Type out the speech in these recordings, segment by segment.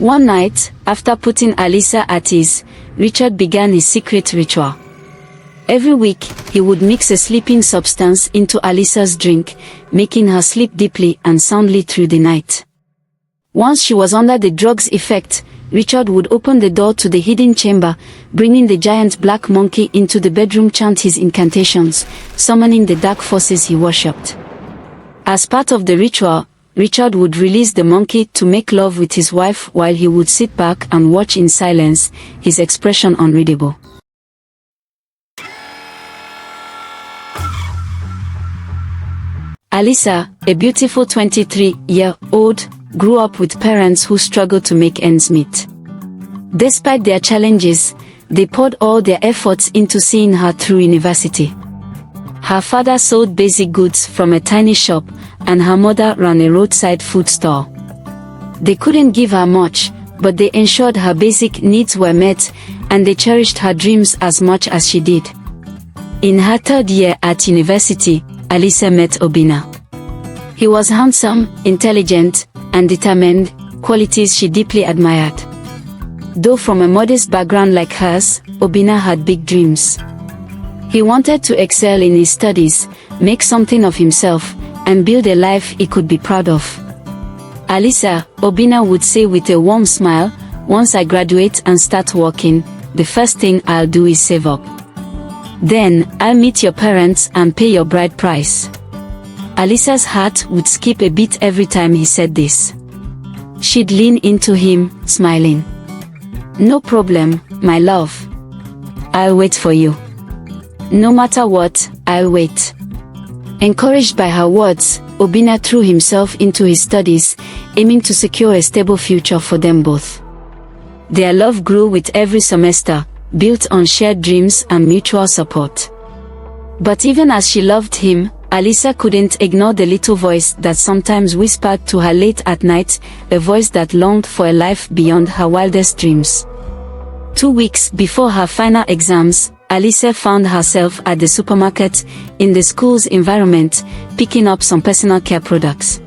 One night, after putting Alisa at ease, Richard began his secret ritual. Every week, he would mix a sleeping substance into Alisa's drink, making her sleep deeply and soundly through the night. Once she was under the drug's effect, Richard would open the door to the hidden chamber, bringing the giant black monkey into the bedroom, chant his incantations, summoning the dark forces he worshipped. As part of the ritual, Richard would release the monkey to make love with his wife while he would sit back and watch in silence, his expression unreadable. Alisa, a beautiful 23-year-old, grew up with parents who struggled to make ends meet. Despite their challenges, they poured all their efforts into seeing her through university. Her father sold basic goods from a tiny shop, and her mother ran a roadside food stall. They couldn't give her much, but they ensured her basic needs were met, and they cherished her dreams as much as she did. In her third year at university, Alisa met Obinna. He was handsome, intelligent, and determined, qualities she deeply admired. Though from a modest background like hers, Obinna had big dreams. He wanted to excel in his studies, make something of himself, and build a life he could be proud of. Alisa, Obinna would say with a warm smile, "Once I graduate and start working, the first thing I'll do is save up. Then, I'll meet your parents and pay your bride price." Alisa's heart would skip a beat every time he said this. She'd lean into him, smiling. "No problem, my love. I'll wait for you. No matter what, I'll wait." Encouraged by her words, Obinna threw himself into his studies, aiming to secure a stable future for them both. Their love grew with every semester, built on shared dreams and mutual support. But even as she loved him, Alisa couldn't ignore the little voice that sometimes whispered to her late at night, a voice that longed for a life beyond her wildest dreams. 2 weeks before her final exams, Alisa found herself at the supermarket, in the school's environment, picking up some personal care products.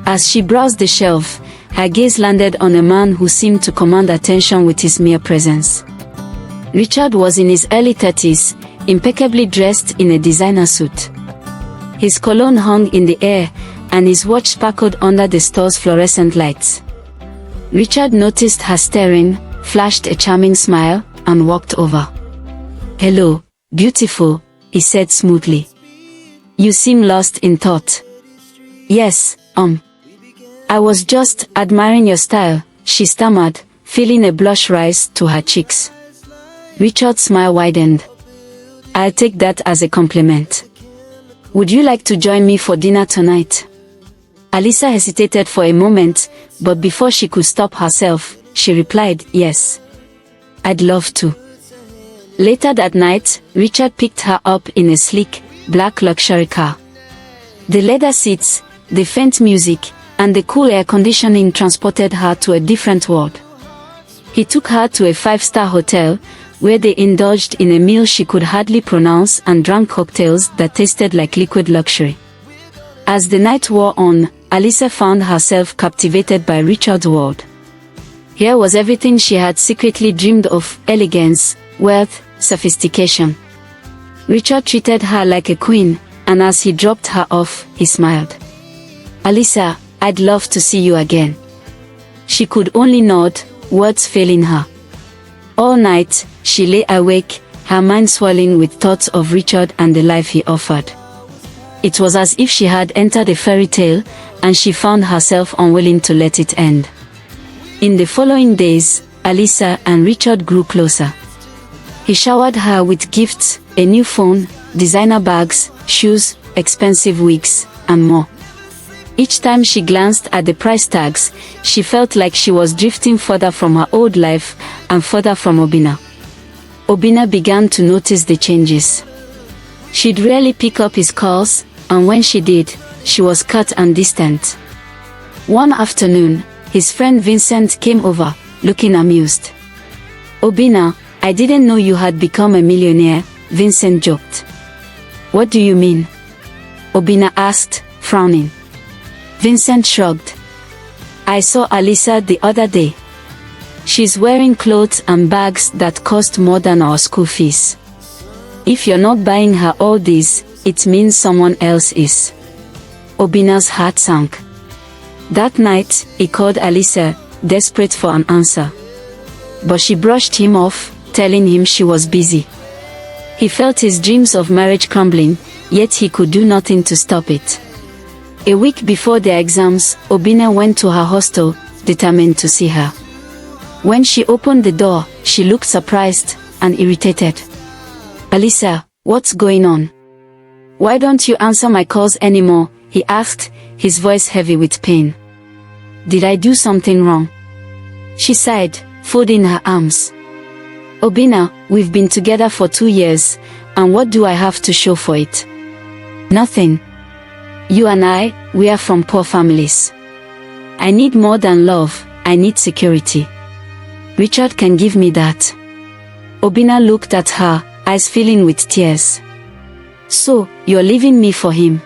As she browsed the shelf, her gaze landed on a man who seemed to command attention with his mere presence. Richard was in his early 30s, impeccably dressed in a designer suit. His cologne hung in the air, and his watch sparkled under the store's fluorescent lights. Richard noticed her staring, flashed a charming smile, and walked over. "Hello, beautiful," he said smoothly. "You seem lost in thought." "Yes, I was just admiring your style," she stammered, feeling a blush rise to her cheeks. Richard's smile widened. "I'll take that as a compliment. Would you like to join me for dinner tonight?" Alisa hesitated for a moment, but before she could stop herself, she replied, "Yes. I'd love to." Later that night, Richard picked her up in a sleek, black luxury car. The leather seats, the faint music, and the cool air conditioning transported her to a different world. He took her to a 5-star hotel, where they indulged in a meal she could hardly pronounce and drank cocktails that tasted like liquid luxury. As the night wore on, Alisa found herself captivated by Richard's world. Here was everything she had secretly dreamed of: elegance, wealth, sophistication. Richard treated her like a queen, and as he dropped her off, he smiled. "Alisa, I'd love to see you again." She could only nod, words failing her. All night, she lay awake, her mind swirling with thoughts of Richard and the life he offered. It was as if she had entered a fairy tale, and she found herself unwilling to let it end. In the following days, Alisa and Richard grew closer. He showered her with gifts, a new phone, designer bags, shoes, expensive wigs, and more. Each time she glanced at the price tags, she felt like she was drifting further from her old life, and further from Obinna. Obinna began to notice the changes. She'd rarely pick up his calls, and when she did, she was cut and distant. One afternoon, his friend Vincent came over, looking amused. "Obinna, I didn't know you had become a millionaire," Vincent joked. "What do you mean?" Obinna asked, frowning. Vincent shrugged. "I saw Alisa the other day," She's wearing clothes and bags that cost more than our school fees. If you're not buying her all this, it means someone else is." Obinna's heart sank. That night, he called Alisa, desperate for an answer. But she brushed him off, telling him she was busy. He felt his dreams of marriage crumbling, yet he could do nothing to stop it. A week before their exams, Obinna went to her hostel, determined to see her. When she opened the door, she looked surprised and irritated. "Alisa, what's going on? Why don't you answer my calls anymore?" he asked, his voice heavy with pain. "Did I do something wrong?" She sighed, folding her arms. "Obinna, we've been together for 2 years, and what do I have to show for it? Nothing. You and I, we are from poor families. I need more than love, I need security. Richard can give me that." Obinna looked at her, eyes filling with tears. "So, you're leaving me for him?"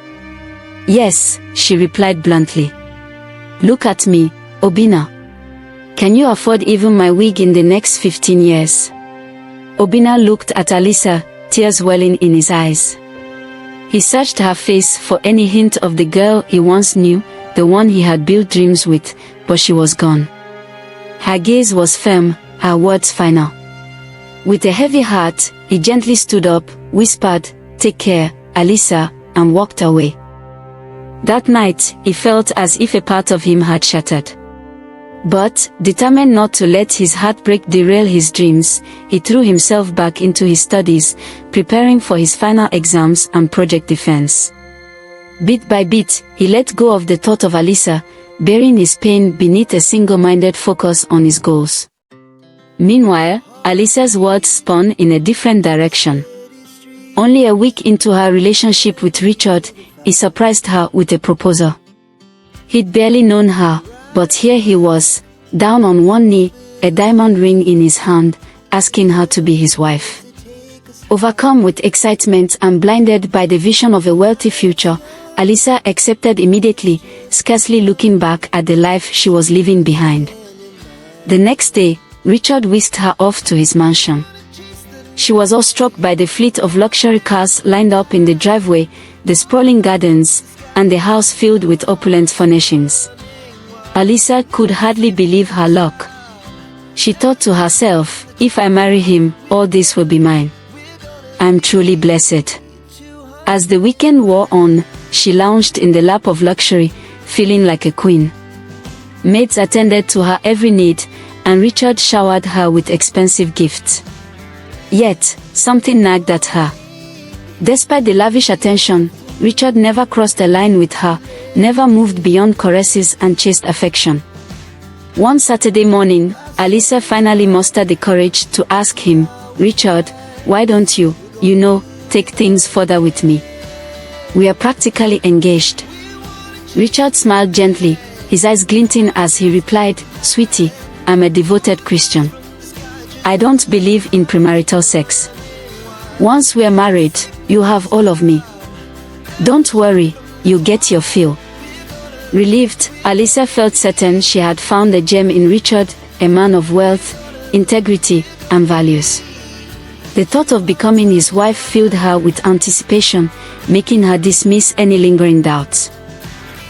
"Yes," she replied bluntly. "Look at me, Obinna. Can you afford even my wig in the next 15 years? Obinna looked at Alisa, tears welling in his eyes. He searched her face for any hint of the girl he once knew, the one he had built dreams with, but she was gone. Her gaze was firm, her words final. With a heavy heart, he gently stood up, whispered, "Take care, Alisa," and walked away. That night, he felt as if a part of him had shattered. But, determined not to let his heartbreak derail his dreams, he threw himself back into his studies, preparing for his final exams and project defense. Bit by bit, he let go of the thought of Alisa, burying his pain beneath a single-minded focus on his goals. Meanwhile, Alisa's world spun in a different direction. Only a week into her relationship with Richard, he surprised her with a proposal. He'd barely known her, but here he was, down on one knee, a diamond ring in his hand, asking her to be his wife. Overcome with excitement and blinded by the vision of a wealthy future, Alisa accepted immediately, scarcely looking back at the life she was leaving behind. The next day, Richard whisked her off to his mansion. She was awestruck by the fleet of luxury cars lined up in the driveway, the sprawling gardens, and the house filled with opulent furnishings. Alisa could hardly believe her luck. She thought to herself, if I marry him, all this will be mine. I'm truly blessed. As the weekend wore on, she lounged in the lap of luxury, feeling like a queen. Maids attended to her every need, and Richard showered her with expensive gifts. Yet, something nagged at her. Despite the lavish attention, Richard never crossed a line with her, never moved beyond caresses and chaste affection. One Saturday morning, Alisa finally mustered the courage to ask him, "Richard, why don't you, take things further with me? We are practically engaged." Richard smiled gently, his eyes glinting as he replied, "Sweetie, I'm a devoted Christian. I don't believe in premarital sex. Once we're married, you have all of me. Don't worry, you get your fill." Relieved, Alisa felt certain she had found a gem in Richard, a man of wealth, integrity, and values. The thought of becoming his wife filled her with anticipation, making her dismiss any lingering doubts.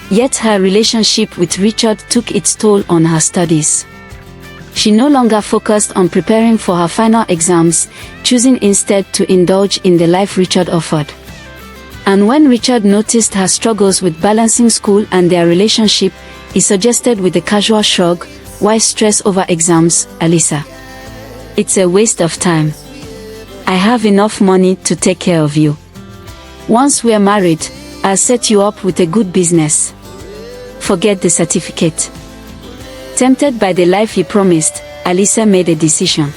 Yet her relationship with Richard took its toll on her studies. She no longer focused on preparing for her final exams, choosing instead to indulge in the life Richard offered. And when Richard noticed her struggles with balancing school and their relationship, he suggested with a casual shrug, "Why stress over exams, Alisa? It's a waste of time. I have enough money to take care of you. Once we are married, I'll set you up with a good business. Forget the certificate." Tempted by the life he promised, Alisa made a decision.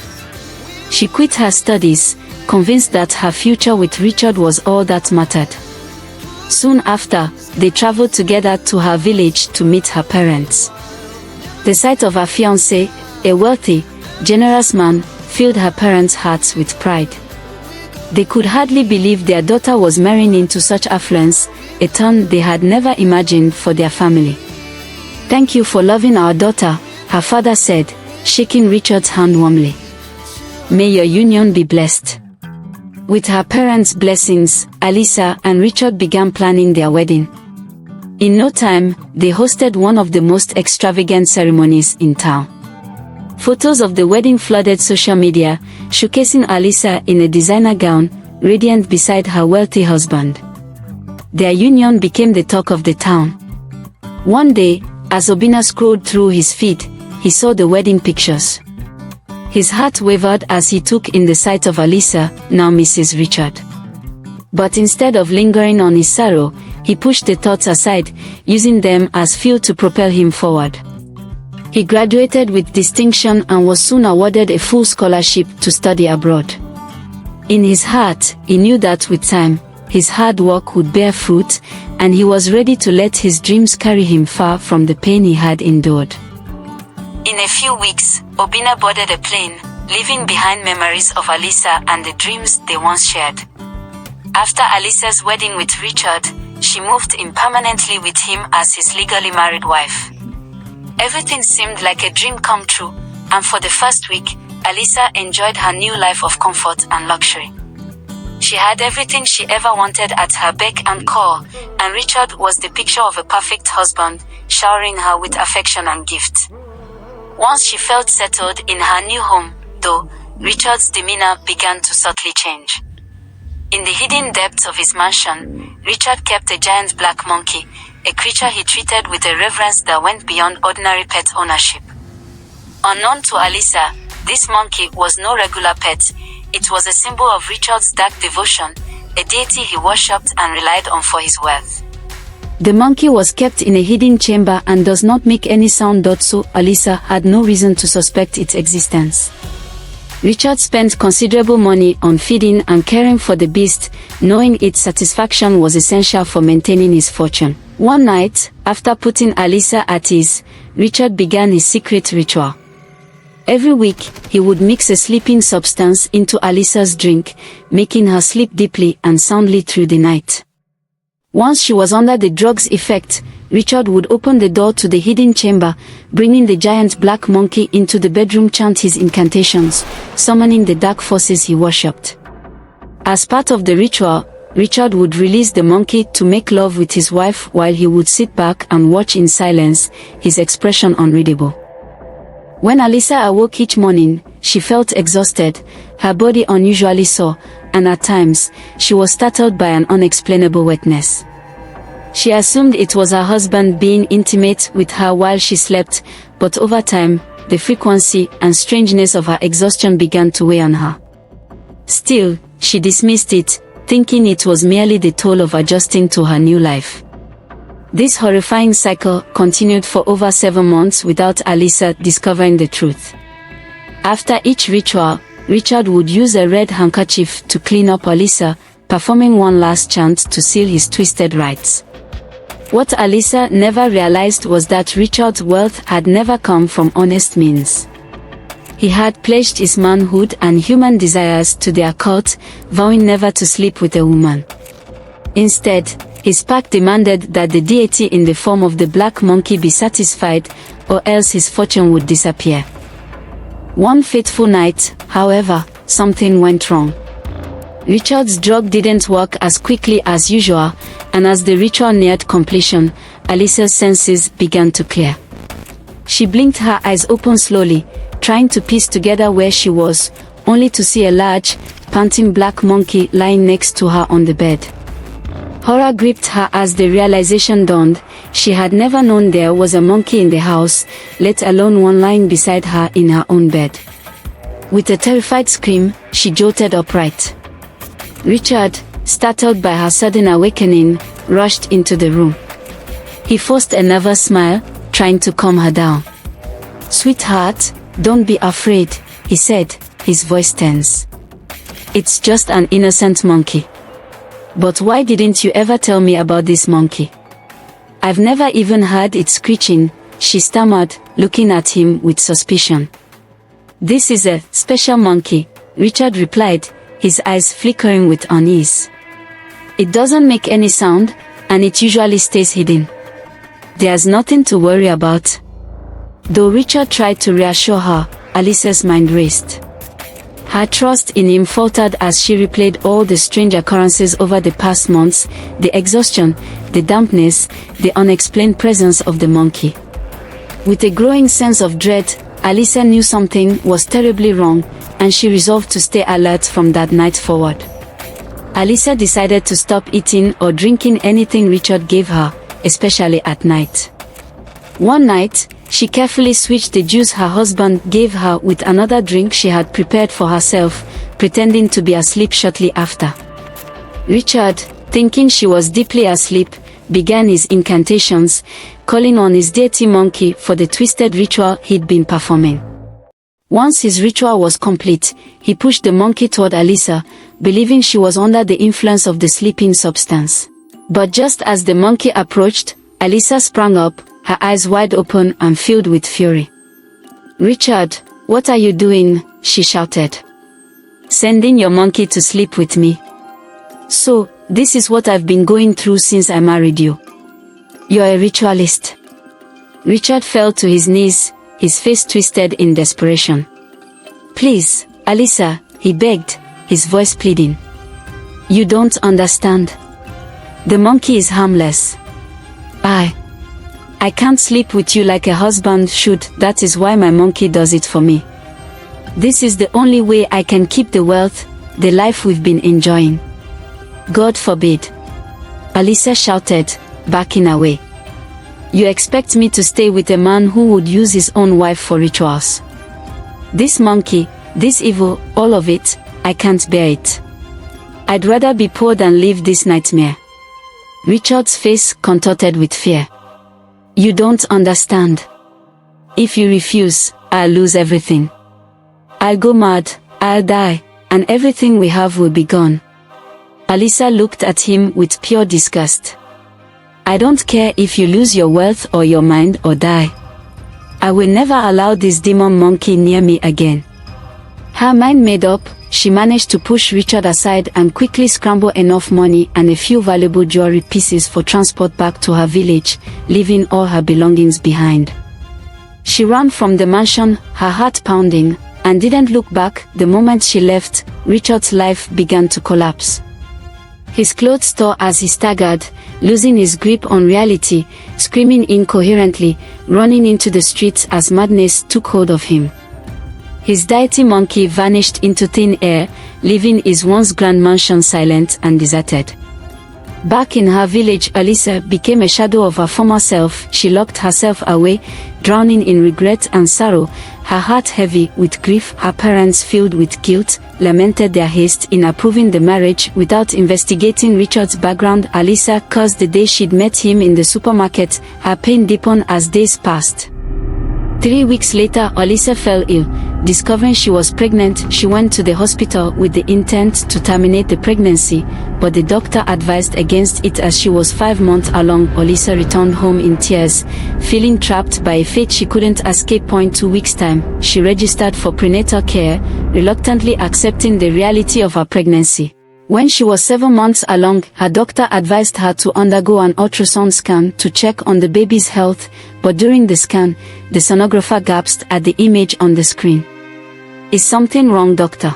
She quit her studies, convinced that her future with Richard was all that mattered. Soon after, they traveled together to her village to meet her parents. The sight of her fiancé, a wealthy, generous man, filled her parents' hearts with pride. They could hardly believe their daughter was marrying into such affluence, a turn they had never imagined for their family. "Thank you for loving our daughter," her father said, shaking Richard's hand warmly. "May your union be blessed." With her parents' blessings, Alisa and Richard began planning their wedding. In no time, they hosted one of the most extravagant ceremonies in town. Photos of the wedding flooded social media, showcasing Alisa in a designer gown, radiant beside her wealthy husband. Their union became the talk of the town. One day, as Obinna scrolled through his feed, he saw the wedding pictures. His heart wavered as he took in the sight of Alisa, now Mrs. Richard. But instead of lingering on his sorrow, he pushed the thoughts aside, using them as fuel to propel him forward. He graduated with distinction and was soon awarded a full scholarship to study abroad. In his heart, he knew that with time, his hard work would bear fruit, and he was ready to let his dreams carry him far from the pain he had endured. In a few weeks, Obinna boarded a plane, leaving behind memories of Alisa and the dreams they once shared. After Alisa's wedding with Richard, she moved in permanently with him as his legally married wife. Everything seemed like a dream come true, and for the first week, Alisa enjoyed her new life of comfort and luxury. She had everything she ever wanted at her beck and call, and Richard was the picture of a perfect husband, showering her with affection and gifts. Once she felt settled in her new home, though, Richard's demeanor began to subtly change. In the hidden depths of his mansion, Richard kept a giant black monkey, a creature he treated with a reverence that went beyond ordinary pet ownership. Unknown to Alisa, this monkey was no regular pet. It was a symbol of Richard's dark devotion, a deity he worshipped and relied on for his wealth. The monkey was kept in a hidden chamber and does not make any sound, so Alisa had no reason to suspect its existence. Richard spent considerable money on feeding and caring for the beast, knowing its satisfaction was essential for maintaining his fortune. One night, after putting Alisa at ease, Richard began his secret ritual. Every week, he would mix a sleeping substance into Alisa's drink, making her sleep deeply and soundly through the night. Once she was under the drug's effect, Richard would open the door to the hidden chamber, bringing the giant black monkey into the bedroom, chant his incantations, summoning the dark forces he worshipped. As part of the ritual, Richard would release the monkey to make love with his wife while he would sit back and watch in silence, his expression unreadable. When Alisa awoke each morning, she felt exhausted, her body unusually sore, and at times, she was startled by an unexplainable wetness. She assumed it was her husband being intimate with her while she slept, but over time, the frequency and strangeness of her exhaustion began to weigh on her. Still, she dismissed it, thinking it was merely the toll of adjusting to her new life. This horrifying cycle continued for over 7 months without Alisa discovering the truth. After each ritual, Richard would use a red handkerchief to clean up Alisa, performing one last chant to seal his twisted rites. What Alisa never realized was that Richard's wealth had never come from honest means. He had pledged his manhood and human desires to the occult, vowing never to sleep with a woman. Instead, his pact demanded that the deity in the form of the black monkey be satisfied, or else his fortune would disappear. One fateful night, however, something went wrong. Richard's drug didn't work as quickly as usual, and as the ritual neared completion, Alisa's senses began to clear. She blinked her eyes open slowly, trying to piece together where she was, only to see a large, panting black monkey lying next to her on the bed. Horror gripped her as the realization dawned. She had never known there was a monkey in the house, let alone one lying beside her in her own bed. With a terrified scream, she jolted upright. Richard, startled by her sudden awakening, rushed into the room. He forced a nervous smile, trying to calm her down. "Sweetheart, don't be afraid," he said, his voice tense. "It's just an innocent monkey. But why didn't you ever tell me about this monkey? I've never even heard it screeching," she stammered, looking at him with suspicion. "This is a special monkey," Richard replied, his eyes flickering with unease. "It doesn't make any sound, and it usually stays hidden. There's nothing to worry about." Though Richard tried to reassure her, Alisa's mind raced. Her trust in him faltered as she replayed all the strange occurrences over the past months, the exhaustion, the dampness, the unexplained presence of the monkey. With a growing sense of dread, Alisa knew something was terribly wrong, and she resolved to stay alert from that night forward. Alisa decided to stop eating or drinking anything Richard gave her, especially at night. One night, she carefully switched the juice her husband gave her with another drink she had prepared for herself, pretending to be asleep shortly after. Richard, thinking she was deeply asleep, began his incantations, calling on his deity monkey for the twisted ritual he'd been performing. Once his ritual was complete, he pushed the monkey toward Alisa, believing she was under the influence of the sleeping substance. But just as the monkey approached, Alisa sprang up, her eyes wide open and filled with fury. "Richard, what are you doing?" she shouted. "Sending your monkey to sleep with me. So, this is what I've been going through since I married you. You're a ritualist." Richard fell to his knees, his face twisted in desperation. "Please, Alisa," he begged, his voice pleading. "You don't understand. The monkey is harmless. I can't sleep with you like a husband should, that is why my monkey does it for me. This is the only way I can keep the wealth, the life we've been enjoying. God forbid." Alisa shouted, backing away. "You expect me to stay with a man who would use his own wife for rituals? This monkey, this evil, all of it, I can't bear it. I'd rather be poor than live this nightmare." Richard's face contorted with fear. "You don't understand. If you refuse, I'll lose everything. I'll go mad, I'll die, and everything we have will be gone." Alisa looked at him with pure disgust. "I don't care if you lose your wealth or your mind or die. I will never allow this demon monkey near me again." Her mind made up, she managed to push Richard aside and quickly scramble enough money and a few valuable jewelry pieces for transport back to her village, leaving all her belongings behind. She ran from the mansion, her heart pounding, and didn't look back. The moment she left, Richard's life began to collapse. His clothes tore as he staggered, losing his grip on reality, screaming incoherently, running into the streets as madness took hold of him. His deity monkey vanished into thin air, leaving his once grand mansion silent and deserted. Back in her village, Alisa became a shadow of her former self. She locked herself away, drowning in regret and sorrow, her heart heavy with grief. Her parents, filled with guilt, lamented their haste in approving the marriage without investigating Richard's background. Alisa cursed the day she'd met him in the supermarket. Her pain deepened as days passed. 3 weeks later, Alisa fell ill. Discovering she was pregnant, she went to the hospital with the intent to terminate the pregnancy, but the doctor advised against it as she was 5 months along. Alisa returned home in tears, feeling trapped by a fate she couldn't escape. 2 weeks' time, she registered for prenatal care, reluctantly accepting the reality of her pregnancy. When she was 7 months along, her doctor advised her to undergo an ultrasound scan to check on the baby's health, but during the scan, the sonographer gasped at the image on the screen. "Is something wrong, doctor?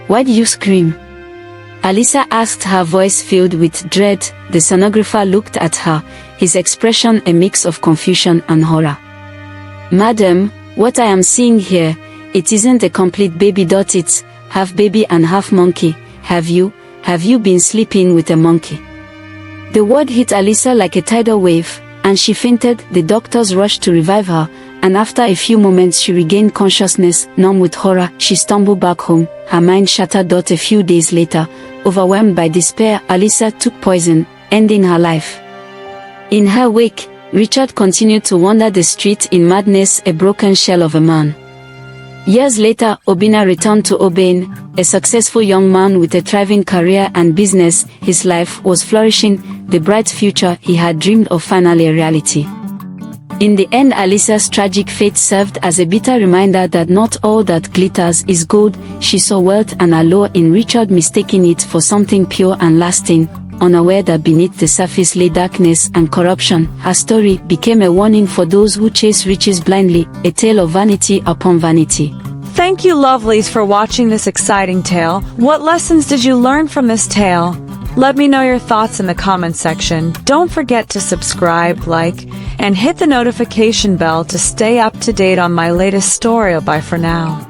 Why do you scream?" Alisa asked, her voice filled with dread. The sonographer looked at her, his expression a mix of confusion and horror. "Madam, what I am seeing here, it isn't a complete baby. It's half baby and half monkey. Have you been sleeping with a monkey?" The word hit Alisa like a tidal wave, and she fainted. The doctors rushed to revive her, and after a few moments she regained consciousness. Numb with horror, she stumbled back home, her mind shattered. A few days later, overwhelmed by despair, Alisa took poison, ending her life. In her wake, Richard continued to wander the street in madness, a broken shell of a man. Years later, Obinna returned to Obinna, a successful young man with a thriving career and business. His life was flourishing, the bright future he had dreamed of finally a reality. In the end, Alisa's tragic fate served as a bitter reminder that not all that glitters is gold. She saw wealth and allure in Richard, mistaking it for something pure and lasting. unaware that beneath the surface lay darkness and corruption. Her story became a warning for those who chase riches blindly, a tale of vanity upon vanity. Thank you, lovelies, for watching this exciting tale. What lessons did you learn from this tale? Let me know your thoughts in the comment section. Don't forget to subscribe, like, and hit the notification bell to stay up to date on my latest story. Bye for now.